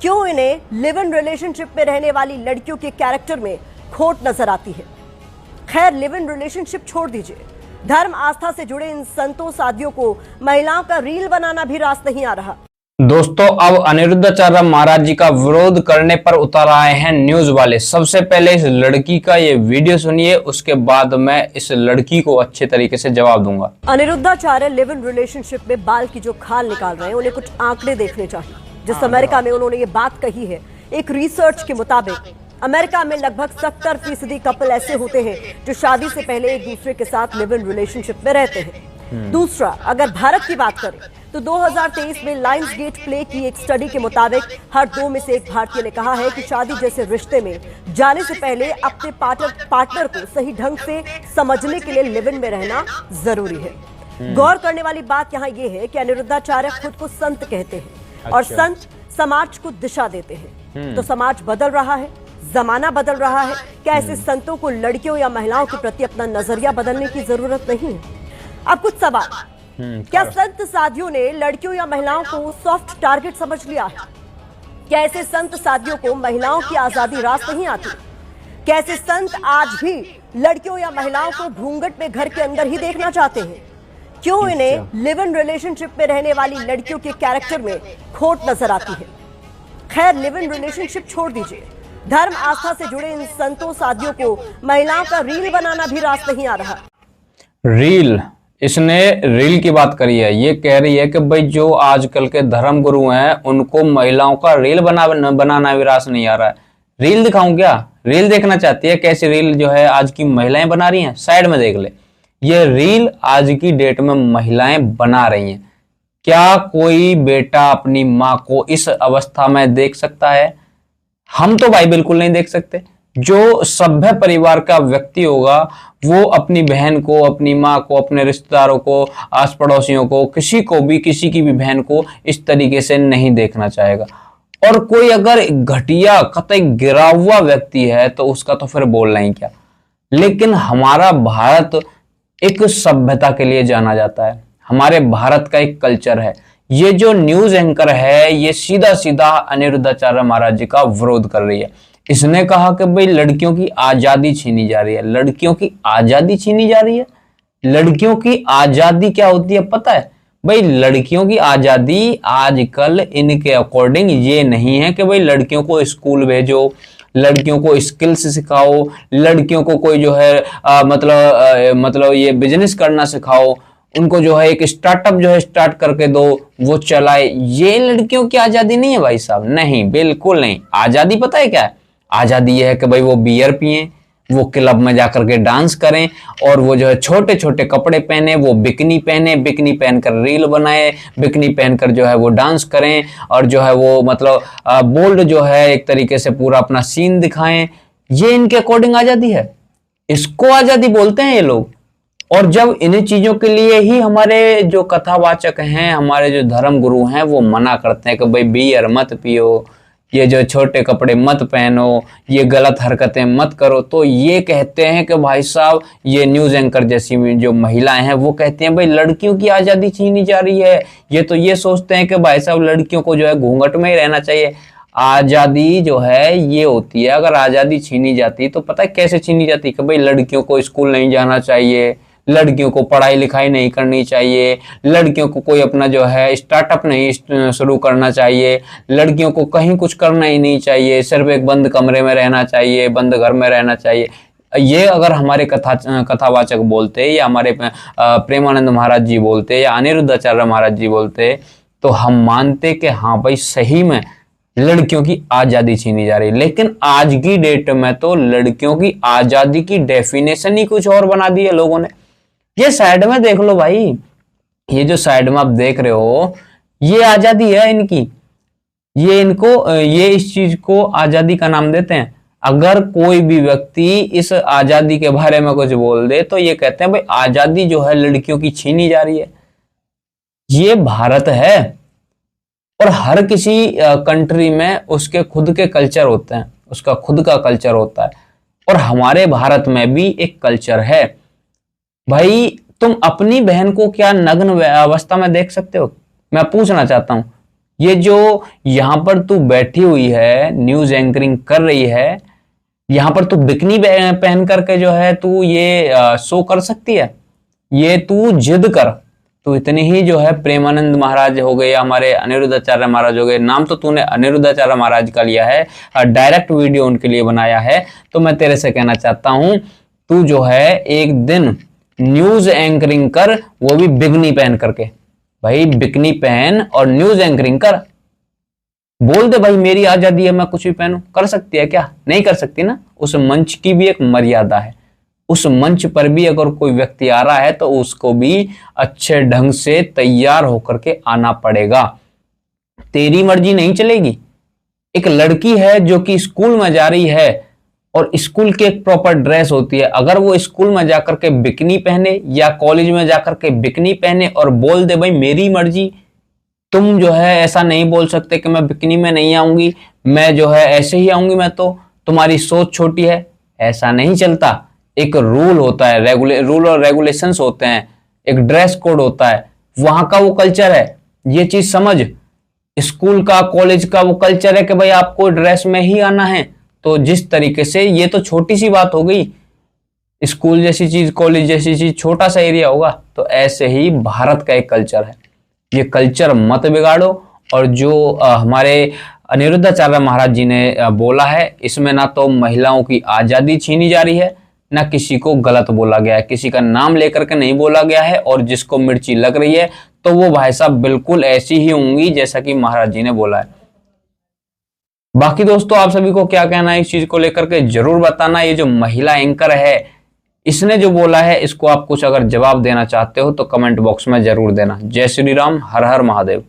क्यों इन्हें live in relationship में रहने वाली लड़कियों के कैरेक्टर में खोट नजर आती है। खैर, लिव इन रिलेशनशिप छोड़ दीजिए, धर्म आस्था से जुड़े इन संतों साधियों को महिलाओं का रील बनाना भी रास नहीं आ रहा। दोस्तों, अब अनिरुद्धाचार्य महाराज जी का विरोध करने पर उतर आए हैं न्यूज वाले। सबसे पहले इस लड़की का ये वीडियो सुनिए, उसके बाद मैं इस लड़की को अच्छे तरीके से जवाब दूंगा। अनिरुद्धाचार्य लिव इन रिलेशनशिप में बाल की जो खाल निकाल रहे हैं, उन्हें कुछ आंकड़े देखने चाहिए। जिस अमेरिका में उन्होंने ये बात कही है, एक रिसर्च के मुताबिक अमेरिका में लगभग 70% कपल ऐसे होते हैं जो शादी से पहले एक दूसरे के साथ लिव इन रिलेशनशिप में रहते हैं। दूसरा, अगर भारत की बात करें तो 2023 में लायंस गेट प्ले की एक स्टडी के मुताबिक हर 2 में से 1 भारतीय ने कहा है कि शादी जैसे रिश्ते में जाने से पहले अपने पार्टनर को सही ढंग से समझने के लिए लिव इन में रहना जरूरी है। गौर करने वाली बात यहाँ ये है कि अनिरुद्धाचार्य खुद को संत कहते हैं और संत समाज को दिशा देते हैं। तो समाज बदल रहा है, जमाना बदल रहा है। क्या ऐसे संतों को लड़कियों या महिलाओं के प्रति अपना नजरिया बदलने की जरूरत नहीं है? अब कुछ सवाल, क्या संत साधियों ने लड़कियों या महिलाओं को सॉफ्ट टारगेट समझ लिया है? क्या ऐसे संत साधियों को महिलाओं की आजादी रास नहीं आती? क्या ऐसे संत आज भी लड़कियों या महिलाओं को घूंघट में घर के अंदर ही देखना चाहते हैं? क्यों इन्हें लिव इन रिलेशनशिप में रहने वाली लड़कियों के कैरेक्टर में खोट नजर आती है? खैर, लिव इन रिलेशनशिप छोड़ दीजिए, धर्म आस्था से जुड़े इन संतों साधियों को महिलाओं का रील बनाना भी रास नहीं आ रहा। रील, इसने रील की बात करी है। ये कह रही है कि भाई जो आजकल के धर्म गुरु हैं उनको महिलाओं का रील बनाना भी रास नहीं आ रहा है। रील दिखाऊं क्या? रील देखना चाहती है? कैसी रील जो है आज की महिलाएं बना रही हैं? साइड में देख ले, ये रील आज की डेट में महिलाएं बना रही हैं। क्या कोई बेटा अपनी माँ को इस अवस्था में देख सकता है? हम तो भाई बिल्कुल नहीं देख सकते। जो सभ्य परिवार का व्यक्ति होगा वो अपनी बहन को, अपनी माँ को, अपने रिश्तेदारों को, आस पड़ोसियों को, किसी की भी बहन को इस तरीके से नहीं देखना चाहेगा। और कोई अगर घटिया कतई गिरा हुआ व्यक्ति है तो उसका तो फिर बोलना ही क्या। लेकिन हमारा भारत एक सभ्यता के लिए जाना जाता है। हमारे भारत का एक कल्चर है। ये जो न्यूज एंकर है ये सीधा सीधा अनिरुद्धाचार्य महाराज जी का विरोध कर रही है। इसने कहा कि भाई लड़कियों की आजादी छीनी जा रही है। लड़कियों की आजादी छीनी जा रही है? लड़कियों की आजादी क्या होती है पता है? भाई लड़कियों की आजादी आजकल इनके अकॉर्डिंग ये नहीं है कि भाई लड़कियों को स्कूल भेजो, लड़कियों को स्किल्स सिखाओ, लड़कियों को कोई जो है मतलब ये बिजनेस करना सिखाओ, उनको जो है एक स्टार्टअप जो है स्टार्ट करके दो, वो चलाए। ये लड़कियों की आजादी नहीं है भाई साहब, नहीं, बिल्कुल नहीं। आजादी पता है क्या है? आजादी ये है कि भाई वो बियर पिए, वो क्लब में जाकर के डांस करें और वो जो है छोटे छोटे कपड़े पहने, वो बिकनी पहने, बिकनी पहनकर रील बनाए, बिकनी पहनकर जो है वो डांस करें और जो है वो मतलब बोल्ड जो है एक तरीके से पूरा अपना सीन दिखाएं। ये इनके अकॉर्डिंग आजादी है। इसको आजादी बोलते हैं ये लोग। और जब इन चीजों के लिए ही हमारे जो कथावाचक हैं, हमारे जो धर्म गुरु हैं, वो मना करते हैं कि भाई बियर मत पियो, ये जो छोटे कपड़े मत पहनो, ये गलत हरकतें मत करो, तो ये कहते हैं कि भाई साहब, ये न्यूज एंकर जैसी जो महिलाएं हैं वो कहती हैं भाई लड़कियों की आजादी छीनी जा रही है। ये तो ये सोचते हैं कि भाई साहब लड़कियों को जो है घूंघट में ही रहना चाहिए। आजादी जो है ये होती है, अगर आजादी छीनी जाती तो पता है कैसे छीनी जाती? कि भाई लड़कियों को स्कूल नहीं जाना चाहिए, लड़कियों को पढ़ाई लिखाई नहीं करनी चाहिए, लड़कियों को कोई अपना जो है स्टार्टअप नहीं शुरू करना चाहिए, लड़कियों को कहीं कुछ करना ही नहीं चाहिए, सिर्फ एक बंद कमरे में रहना चाहिए, बंद घर में रहना चाहिए। ये अगर हमारे कथावाचक बोलते या हमारे प्रेमानंद महाराज जी बोलते या अनिरुद्धाचार्य महाराज जी बोलते तो हम मानते कि हाँ भाई सही में लड़कियों की आजादी छीनी जा रही है। लेकिन आज की डेट में तो लड़कियों की आजादी की डेफिनेशन ही कुछ और बना दी है लोगों ने। ये साइड में देख लो भाई, ये जो साइड में आप देख रहे हो ये आजादी है इनकी। ये इस चीज को आजादी का नाम देते हैं। अगर कोई भी व्यक्ति इस आजादी के बारे में कुछ बोल दे तो ये कहते हैं भाई आजादी जो है लड़कियों की छीनी जा रही है। ये भारत है और हर किसी कंट्री में उसके खुद के कल्चर होते हैं, उसका खुद का कल्चर होता है। और हमारे भारत में भी एक कल्चर है। भाई तुम अपनी बहन को क्या नग्न अवस्था में देख सकते हो? मैं पूछना चाहता हूं। ये जो यहां पर तू बैठी हुई है, न्यूज एंकरिंग कर रही है, यहां पर तू बिकनी पहन करके जो है तू ये शो कर सकती है? ये तू जिद कर, तू इतनी ही जो है प्रेमानंद महाराज हो गए, हमारे अनिरुद्धाचार्य महाराज हो गए, नाम तो तूने अनिरुद्धाचार्य महाराज का लिया है, डायरेक्ट वीडियो उनके लिए बनाया है, तो मैं तेरे से कहना चाहता हूं तू जो है एक दिन न्यूज एंकरिंग कर, वो भी बिकनी पहन करके। भाई बिकनी पहन और न्यूज एंकरिंग कर, बोल दे भाई मेरी आजादी है, मैं कुछ भी पहनूं। कर सकती है क्या? नहीं कर सकती ना। उस मंच की भी एक मर्यादा है, उस मंच पर भी अगर कोई व्यक्ति आ रहा है तो उसको भी अच्छे ढंग से तैयार होकर के आना पड़ेगा। तेरी मर्जी नहीं चलेगी। एक लड़की है जो कि स्कूल में जा रही है और स्कूल की एक प्रॉपर ड्रेस होती है, अगर वो स्कूल में जाकर के बिकनी पहने या कॉलेज में जाकर के बिकनी पहने और बोल दे भाई मेरी मर्जी, तुम जो है ऐसा नहीं बोल सकते कि मैं बिकनी में नहीं आऊंगी, मैं जो है ऐसे ही आऊंगी, मैं तो तुम्हारी सोच छोटी है, ऐसा नहीं चलता। एक रूल होता है, रूल और रेगुलेशंस होते हैं, एक ड्रेस कोड होता है, वहां का वो कल्चर है। ये चीज समझ, स्कूल का कॉलेज का वो कल्चर है कि भाई आपको ड्रेस में ही आना है। तो जिस तरीके से, ये तो छोटी सी बात हो गई, स्कूल जैसी चीज, कॉलेज जैसी चीज, छोटा सा एरिया होगा, तो ऐसे ही भारत का एक कल्चर है। ये कल्चर मत बिगाड़ो। और जो हमारे अनिरुद्धाचार्य महाराज जी ने बोला है, इसमें ना तो महिलाओं की आजादी छीनी जा रही है, ना किसी को गलत बोला गया है, किसी का नाम लेकर के नहीं बोला गया है। और जिसको मिर्ची लग रही है तो वो भाई साहब बिल्कुल ऐसी ही होंगी जैसा कि महाराज जी ने बोला है। बाकी दोस्तों आप सभी को क्या कहना है इस चीज को लेकर के जरूर बताना। ये जो महिला एंकर है, इसने जो बोला है, इसको आप कुछ अगर जवाब देना चाहते हो तो कमेंट बॉक्स में जरूर देना। जय श्री राम, हर हर महादेव।